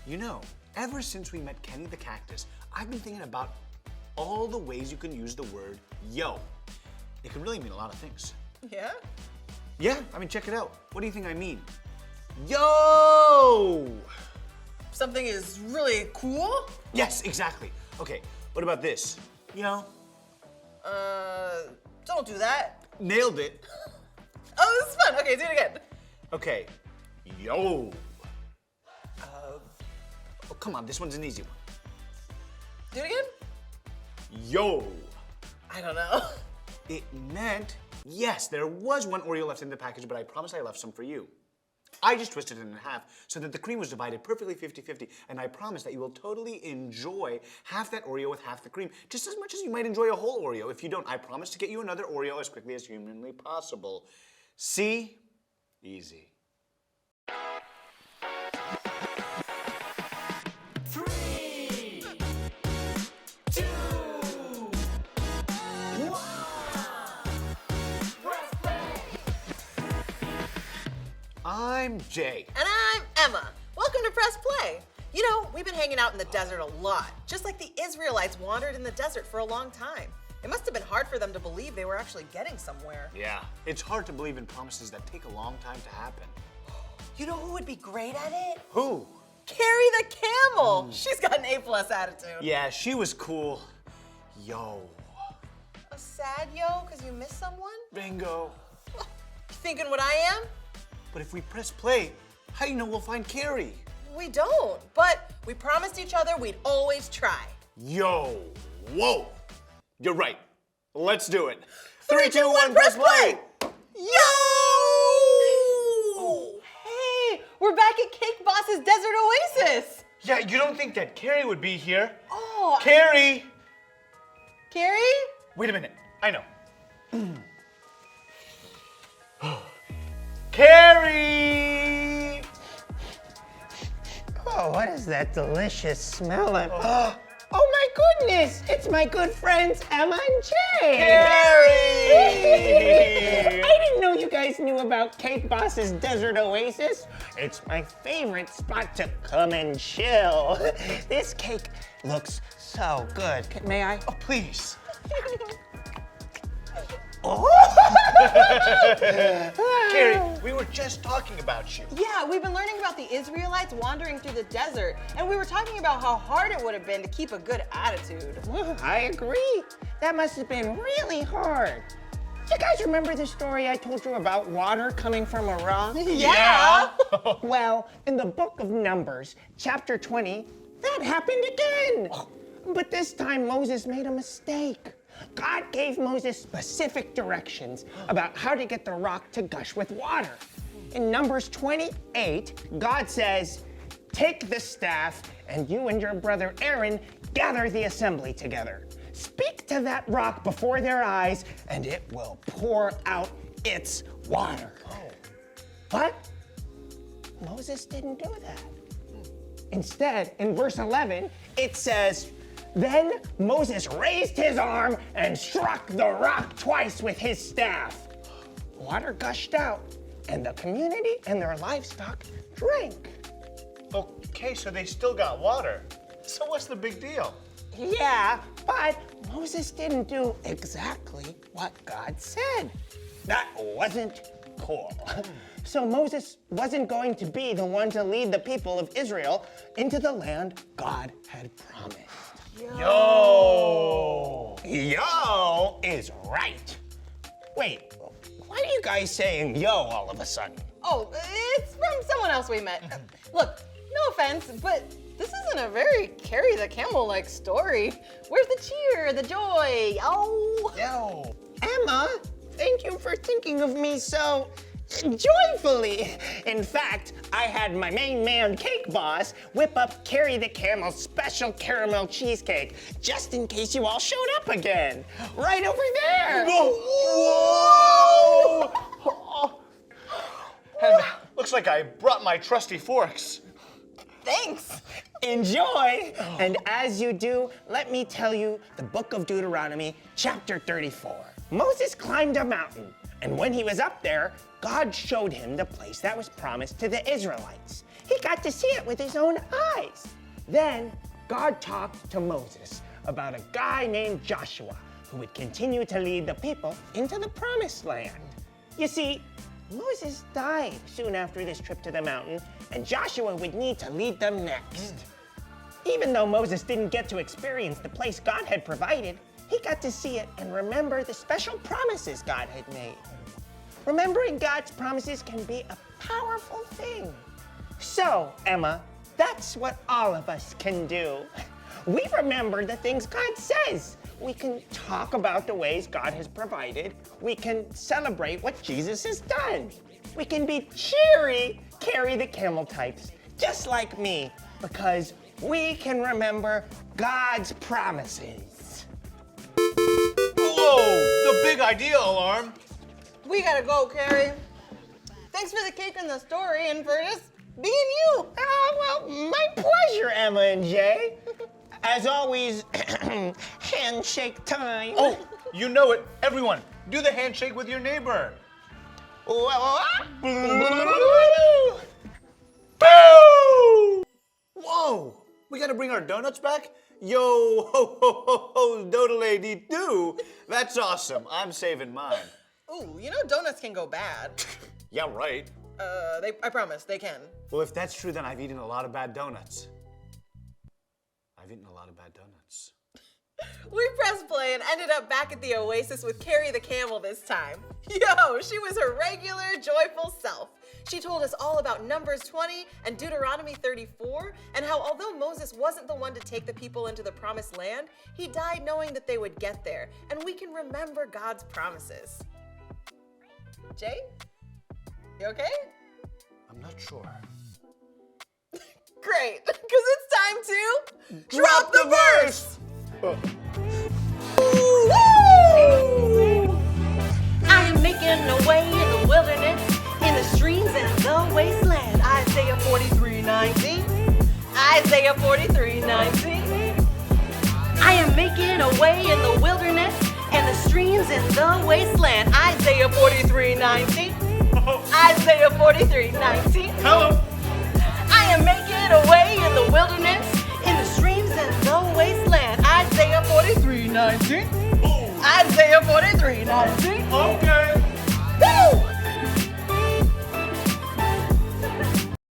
You know, ever since we met Kenny the Cactus, I've been thinking about all the ways you can use the word yo. It can really mean a lot of things. Yeah? Yeah, I mean, check it out. What do you think I mean? Yo! Something is really cool? Yes, exactly. Okay, what about this? Yo? Don't do that. Nailed it. Oh, this is fun. Okay, do it again. Okay, yo. Oh, come on, this one's an easy one. Do it again? Yo. I don't know. It meant, yes, there was one Oreo left in the package, but I promised I left some for you. I just twisted it in half so that the cream was divided perfectly 50-50, and I promise that you will totally enjoy half that Oreo with half the cream, just as much as you might enjoy a whole Oreo. If you don't, I promise to get you another Oreo as quickly as humanly possible. See? Easy. 3, 2, 1. Press play. I'm Jay. And I'm Emma. Welcome to Press Play. You know, we've been hanging out in the desert a lot, just like the Israelites wandered in the desert for a long time. It must have been hard for them to believe they were actually getting somewhere. Yeah, it's hard to believe in promises that take a long time to happen. You know who would be great at it? Who? Carrie the camel. She's got an A+ attitude. Yeah, she was cool. Yo. A sad yo because you miss someone? Bingo. You thinking what I am? But if we press play, how do you know we'll find Carrie? We don't, but we promised each other we'd always try. Yo. Whoa. You're right. Let's do it. 3, 2, 1, press play! Yo! Hey, we're back at Cake Boss's Desert Oasis. Yeah, you don't think that Carrie would be here? Oh, Carrie! Carrie? Wait a minute. I know. Carrie! Oh, what is that delicious smell? Oh my goodness! It's my good friends Emma and Jay! Carrie! I didn't know you guys knew about Cake Boss's Desert Oasis. It's my favorite spot to come and chill. This cake looks so good. May I? Oh, please. Carrie, we were just talking about you. Yeah, we've been learning about the Israelites wandering through the desert, and we were talking about how hard it would have been to keep a good attitude. Well, I agree. That must have been really hard. You guys remember the story I told you about water coming from a rock? Yeah. Well, in the book of Numbers, chapter 20, that happened again. But this time Moses made a mistake. God gave Moses specific directions about how to get the rock to gush with water. In Numbers 28, God says, "Take the staff, and you and your brother Aaron gather the assembly together. Speak to that rock before their eyes, and it will pour out its water." But Moses didn't do that. Instead, in verse 11, it says, "Then Moses raised his arm and struck the rock twice with his staff. Water gushed out, and the community and their livestock drank." Okay, so they still got water. So what's the big deal? Yeah, but Moses didn't do exactly what God said. That wasn't cool. So Moses wasn't going to be the one to lead the people of Israel into the land God had promised. Yo! Yo is right. Wait, why are you guys saying yo all of a sudden? Oh, it's from someone else we met. Look, no offense, but this isn't a very Carrie the Camel-like story. Where's the cheer, the joy? Oh. Yo! Emma, thank you for thinking of me so joyfully. In fact, I had my main man, Cake Boss, whip up Carrie the Camel's special caramel cheesecake, just in case you all showed up again. Right over there. Whoa! And looks like I brought my trusty forks. Thanks. Enjoy. And as you do, let me tell you the book of Deuteronomy, chapter 34. Moses climbed a mountain, and when he was up there, God showed him the place that was promised to the Israelites. He He got to see it with his own eyes. Then God talked to Moses about a guy named Joshua who would continue to lead the people into the promised land. You see, Moses died soon after this trip to the mountain, and Joshua would need to lead them next. Even though Moses didn't get to experience the place God had provided, he got to see it and remember the special promises God had made. Remembering God's promises can be a powerful thing. So, Emma, that's what all of us can do. We remember the things God says. We can talk about the ways God has provided. We can celebrate what Jesus has done. We can be cheery, carry the camel types, just like me, because we can remember God's promises. Whoa, the big idea alarm. We gotta go, Carrie. Thanks for the cake and the story and for just being you. Well, my pleasure, Emma and Jay. As always, handshake time. Oh, you know it. Everyone, do the handshake with your neighbor. Whoa, we gotta bring our donuts back? Yo, ho, ho, ho, ho, doodle-a-dee-doo. That's awesome. I'm saving mine. Ooh, you know donuts can go bad. Yeah, right. I promise, they can. Well, if that's true, then I've eaten a lot of bad donuts. I've eaten a lot of bad donuts. We pressed play and ended up back at the Oasis with Carrie the Camel this time. Yo, she was her regular, joyful self. She told us all about Numbers 20 and Deuteronomy 34, and how although Moses wasn't the one to take the people into the promised land, he died knowing that they would get there, and we can remember God's promises. Jay? You okay? I'm not sure. Great, because it's time to drop the verse! Woo! I am making a way in the wilderness, in the streams and the wasteland. Isaiah 43:19. Isaiah 43:19. I am making a way in the wilderness, and the streams in the wasteland. Isaiah 43:19. Isaiah 43:19. Hello. I am making a way in the wilderness, in the streams and the wasteland. Isaiah 43:19. Isaiah 43:19. Okay.